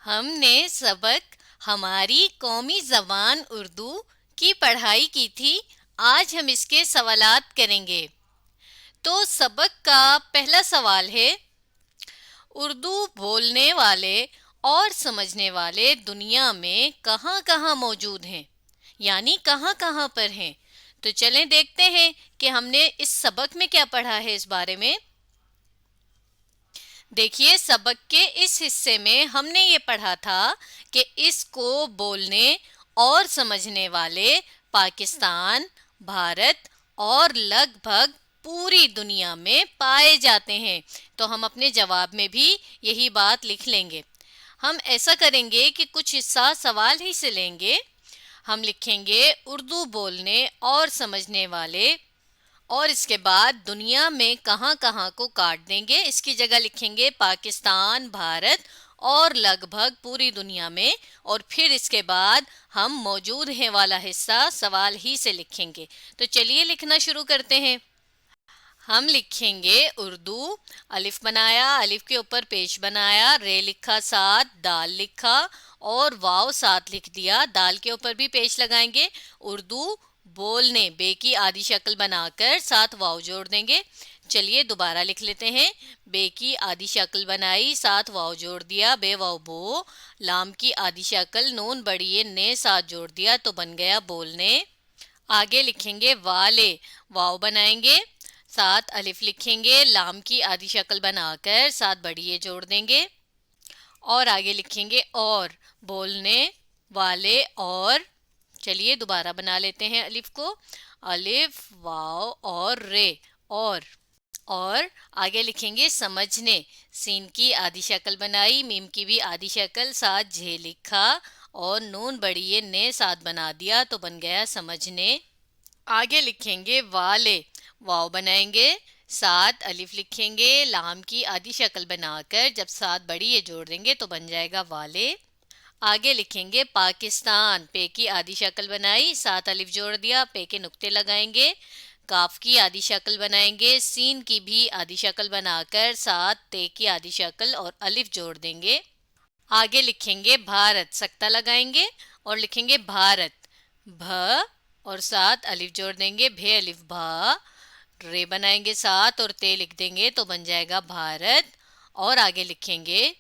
हमने सबक हमारी कौमी ज़बान उर्दू की पढ़ाई की थी। आज हम इसके सवालात करेंगे। तो सबक का पहला सवाल है, उर्दू बोलने वाले और समझने वाले दुनिया में कहाँ कहाँ मौजूद हैं, यानी कहाँ कहाँ पर हैं। तो चलें देखते हैं कि हमने इस सबक में क्या पढ़ा है इस बारे में। देखिए, सबक के इस हिस्से में हमने ये पढ़ा था कि इसको बोलने और समझने वाले पाकिस्तान, भारत और लगभग पूरी दुनिया में पाए जाते हैं। तो हम अपने जवाब में भी यही बात लिख लेंगे। हम ऐसा करेंगे कि कुछ हिस्सा सवाल ही से लेंगे। हम लिखेंगे उर्दू बोलने और समझने वाले, और इसके बाद दुनिया में कहाँ कहाँ को काट देंगे। इसकी जगह लिखेंगे पाकिस्तान, भारत और लगभग पूरी दुनिया में। और फिर इसके बाद हम मौजूद हैं वाला हिस्सा सवाल ही से लिखेंगे। तो चलिए लिखना शुरू करते हैं। हम लिखेंगे उर्दू, अलिफ बनाया, अलिफ के ऊपर पेश बनाया, रे लिखा साथ, दाल लिखा और वाव साथ लिख दिया। दाल के ऊपर भी पेश लगाएंगे। उर्दू बोलने, बे की आधी शक्ल बनाकर साथ वाव जोड़ देंगे। चलिए दोबारा लिख लेते हैं। बे की आधी शक्ल बनाई, साथ वाव जोड़ दिया, बे वाव बो। लाम की आधी शक्ल, नून बड़ी ने साथ जोड़ दिया तो बन गया बोलने। आगे लिखेंगे वाले, वाव बनाएंगे, साथ अलिफ लिखेंगे, लाम की आधी शक्ल बनाकर साथ बढ़िए जोड़ देंगे। और आगे लिखेंगे और, बोलने वाले और। चलिए दोबारा बना लेते हैं अलिफ को, अलिफ वाव और रे और आगे लिखेंगे समझने, सीन की आधी शक्ल बनाई, मीम की भी आधी शक्ल, साथ झे लिखा और नून बड़िए ने साथ बना दिया तो बन गया समझने। आगे लिखेंगे वाले, वाव बनाएंगे, साथ अलिफ लिखेंगे, लाम की आधी शक्ल बनाकर जब साथ बड़ी ये जोड़ देंगे तो बन जाएगा वाले। आगे लिखेंगे पाकिस्तान, पे की आधी शक्ल बनाई, साथ अलिफ जोड़ दिया, पे के नुक्ते लगाएंगे, काफ की आधी शक्ल बनाएंगे, सीन की भी आधी शक्ल बनाकर साथ ते की आधी शक्ल और अलिफ जोड़ देंगे। आगे लिखेंगे भारत, सख्ता लगाएंगे और लिखेंगे भारत, भ और साथ अलिफ जोड़ देंगे, भे अलिफ भा। रे बनाएंगे साथ और ते लिख देंगे तो बन जाएगा भारत। और आगे लिखेंगे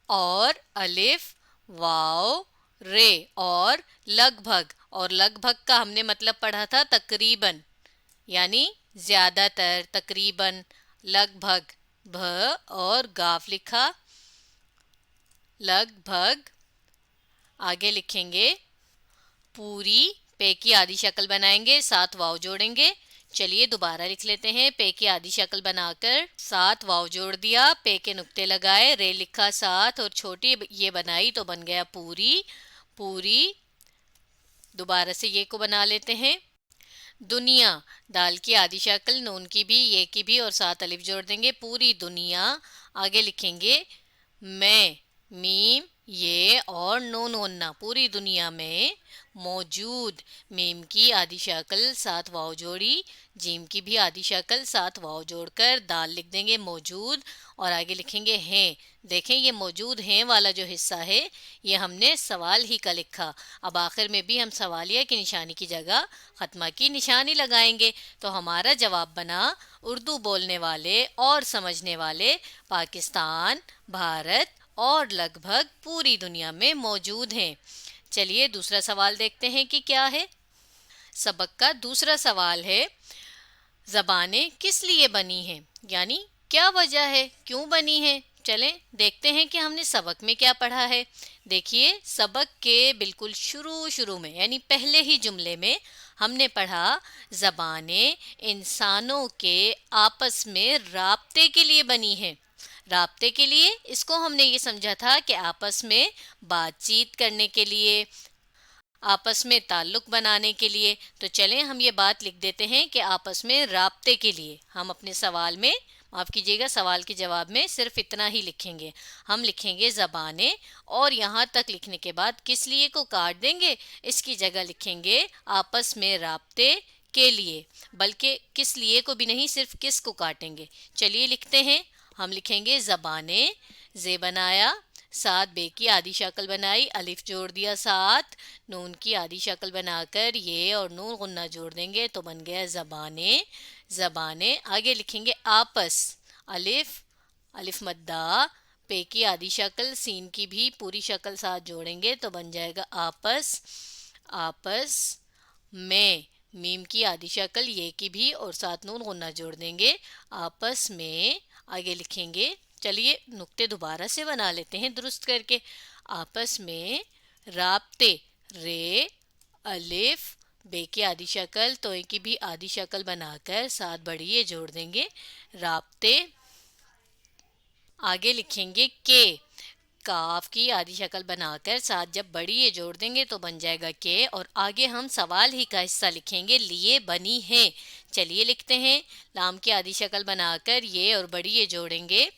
और अलिफ वाव रे और लगभग का हमने मतलब पढ़ा था तकरीबन, यानी ज्यादातर, तकरीबन, लगभग। भ और गाफ लिखा, लगभग। आगे लिखेंगे पूरी, पे की आधी शक्ल बनाएंगे, साथ वाव जोड़ेंगे। चलिए दोबारा लिख लेते हैं। पे की आधी शक्ल बनाकर साथ वाव जोड़ दिया, पे के नुक्ते लगाए, रे लिखा साथ और छोटी ये बनाई तो बन गया पूरी। दोबारा से ये को बना लेते हैं। दुनिया, दाल की आधी शक्ल, नून की भी, ये की भी और साथ अलिफ जोड़ देंगे, पूरी दुनिया। आगे लिखेंगे मैं, मीम ये और नून वन्ना, पूरी दुनिया में मौजूद, मीम की आधी शक्ल साथ वाव जोड़ी, जीम की भी आधी शक्ल साथ वाव जोड़कर दाल लिख देंगे मौजूद। और आगे लिखेंगे हैं। देखें ये मौजूद हैं वाला जो हिस्सा है ये हमने सवाल ही का लिखा। अब आखिर में भी हम सवालिया की निशानी की जगह खत्मा की निशानी लगाएंगे। तो हमारा जवाब बना उर्दू बोलने वाले और समझने वाले पाकिस्तान, भारत और लगभग पूरी दुनिया में मौजूद हैं। चलिए दूसरा सवाल देखते हैं कि क्या है। सबक का दूसरा सवाल है, ज़बानें किस लिए बनी हैं, यानी क्या वजह है, क्यों बनी है। चलें देखते हैं कि हमने सबक में क्या पढ़ा है। देखिए सबक के बिल्कुल शुरू में यानी पहले ही जुमले में हमने पढ़ा, ज़बानें इंसानों के आपस में राब्ते के लिए बनी हैं। राब्ते के लिए, इसको हमने ये समझा था कि आपस में बातचीत करने के लिए, आपस में ताल्लुक बनाने के लिए। तो चलें हम ये बात लिख देते हैं कि आपस में राब्ते के लिए। हम अपने सवाल में, माफ़ कीजिएगा, सवाल के जवाब में सिर्फ इतना ही लिखेंगे। हम लिखेंगे ज़बानें और यहाँ तक लिखने के बाद किस लिए को काट देंगे, इसकी जगह लिखेंगे आपस में राब्ते के लिए, बल्कि किस लिए को भी नहीं, सिर्फ किस को काटेंगे। चलिए लिखते हैं। हम लिखेंगे ज़बानें, जे बनाया, साथ बे की आधी शक्ल बनाई, अलिफ जोड़ दिया, साथ नून की आधी शक्ल बनाकर ये और नून गुन्ना जोड़ देंगे तो बन गया ज़बाने। ज़बाने। आगे लिखेंगे आपस, अलिफ, अलिफ मद्दा, पे की आधी शक्ल, सीन की भी पूरी शक्ल साथ जोड़ेंगे तो बन जाएगा आपस। आपस में, मीम की आधी शक्ल, ये की भी और साथ नून गुन्ना जोड़ देंगे, आपस में। आगे लिखेंगे, चलिए नुक्ते दोबारा से बना लेते हैं दुरुस्त करके। आपस में राब्ते, रे, अलिफ, बे की आधी शक्ल, तो की भी आधी शक्ल बनाकर साथ बड़ी ये जोड़ देंगे, राब्ते। आगे लिखेंगे के, काफ की आधी शक्ल बनाकर साथ जब बड़ी ये जोड़ देंगे तो बन जाएगा के। और आगे हम सवाल ही का हिस्सा लिखेंगे, लिए बनी है। चलिए लिखते हैं, लाम की आधी शक्ल बनाकर ये और बड़ी ये जोड़ेंगे,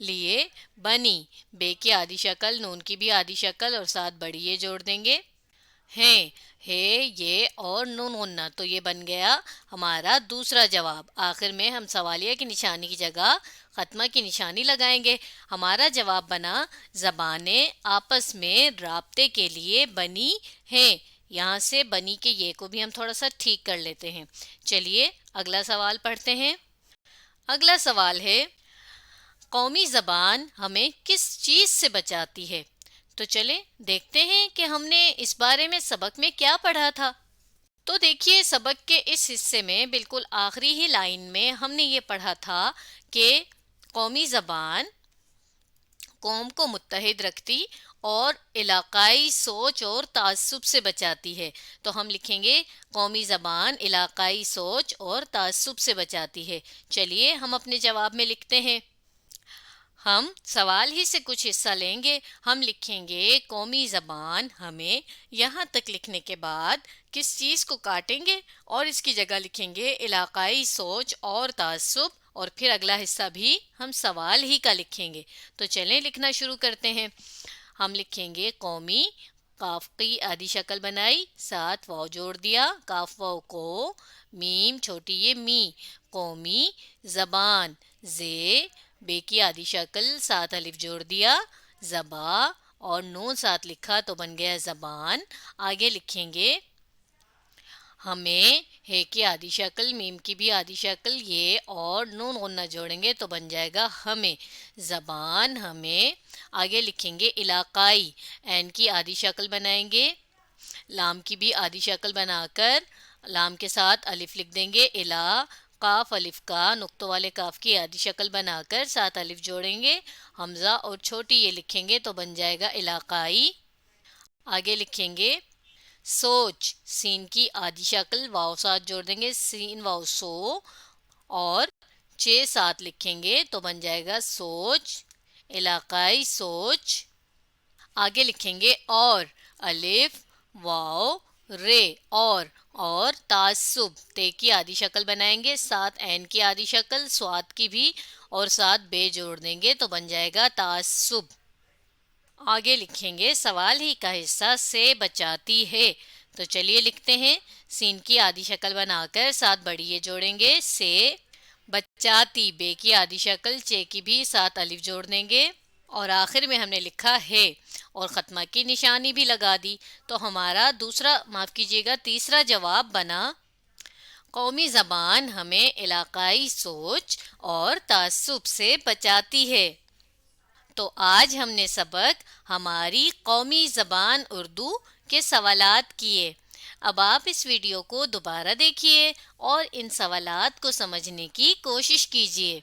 लिए बनी, बे की आधी शक्ल, नून की भी आधी शक्ल और साथ बड़ी ये जोड़ देंगे, हैं, है, ये और नून गुन्ना, तो ये बन गया हमारा दूसरा जवाब। आखिर में हम सवालिया की निशानी की जगह खत्मा की निशानी लगाएंगे। हमारा जवाब बना ज़बानें आपस में राब्ते के लिए बनी हैं। यहाँ से बनी के ये को भी हम थोड़ा सा ठीक कर लेते हैं। चलिए अगला सवाल पढ़ते हैं। अगला सवाल है, कौमी ज़बान हमें किस चीज़ से बचाती है? तो चले देखते हैं कि हमने इस बारे में सबक में क्या पढ़ा था। तो देखिए, सबक के इस हिस्से में बिल्कुल आखिरी ही लाइन में हमने ये पढ़ा था कि कौमी ज़बान कौम को मुत्तहिद रखती और इलाकाई सोच और तासुब से बचाती है। तो हम लिखेंगे, कौमी ज़बान इलाकाई सोच और तासुब से बचाती है। चलिए हम अपने जवाब में लिखते हैं। हम सवाल ही से कुछ हिस्सा लेंगे। हम लिखेंगे, कौमी ज़बान हमें, यहाँ तक लिखने के बाद किस चीज़ को काटेंगे और इसकी जगह लिखेंगे इलाकाई सोच और तासुब, और फिर अगला हिस्सा भी हम सवाल ही का लिखेंगे। तो चलें लिखना शुरू करते हैं। हम लिखेंगे, कौमी, काफ की आधी शक्ल बनाई, साथ वाव जोड़ दिया, काफ वाव को, मीम छोटी ये मी, कौमी ज़बान, जे, बे की आधी शक्ल, साथ अलिफ जोड़ दिया, ज़बा, और नून साथ लिखा तो बन गया ज़बान। आगे लिखेंगे, हमें, है की आधी शक्ल, मीम की भी आधी शक्ल, ये और नून गुन्ना जोड़ेंगे तो बन जाएगा हमें, ज़बान हमें। आगे लिखेंगे इलाकाई, एन की आधी शक्ल बनाएंगे, लाम की भी आधी शक्ल बनाकर लाम के साथ अलिफ लिख देंगे, इला, काफ अलिफ का, नुक्तों वाले काफ की आधी शक्ल बनाकर साथ अलिफ जोड़ेंगे, हमज़ा और छोटी ये लिखेंगे तो बन जाएगा इलाकाई। आगे लिखेंगे सोच, सीन की आधी शक्ल, वाव साथ जोड़ देंगे, सीन वाव सो, और चे साथ लिखेंगे तो बन जाएगा सोच, इलाकाई सोच। आगे लिखेंगे और, अलिफ, वाव, रे, और तासुब, ते की आधी शक्ल बनाएंगे, साथ एन की आधी शक्ल, स्वाद की भी, और साथ बे जोड़ देंगे तो बन जाएगा तासुब। आगे लिखेंगे सवाल ही का हिस्सा, से बचाती है। तो चलिए लिखते हैं, सीन की आधी शक्ल बनाकर साथ बड़ी ये जोड़ेंगे, से बचाती, बे की आधी शक्ल, चे की भी साथ अलिफ जोड़ देंगे, और आखिर में हमने लिखा है और ख़त्मा की निशानी भी लगा दी। तो हमारा दूसरा, माफ़ कीजिएगा, तीसरा जवाब बना, कौमी ज़बान हमें इलाकाई सोच और तासुब से बचाती है। तो आज हमने सबक हमारी कौमी ज़बान उर्दू के सवालात किए। अब आप इस वीडियो को दोबारा देखिए और इन सवालात को समझने की कोशिश कीजिए।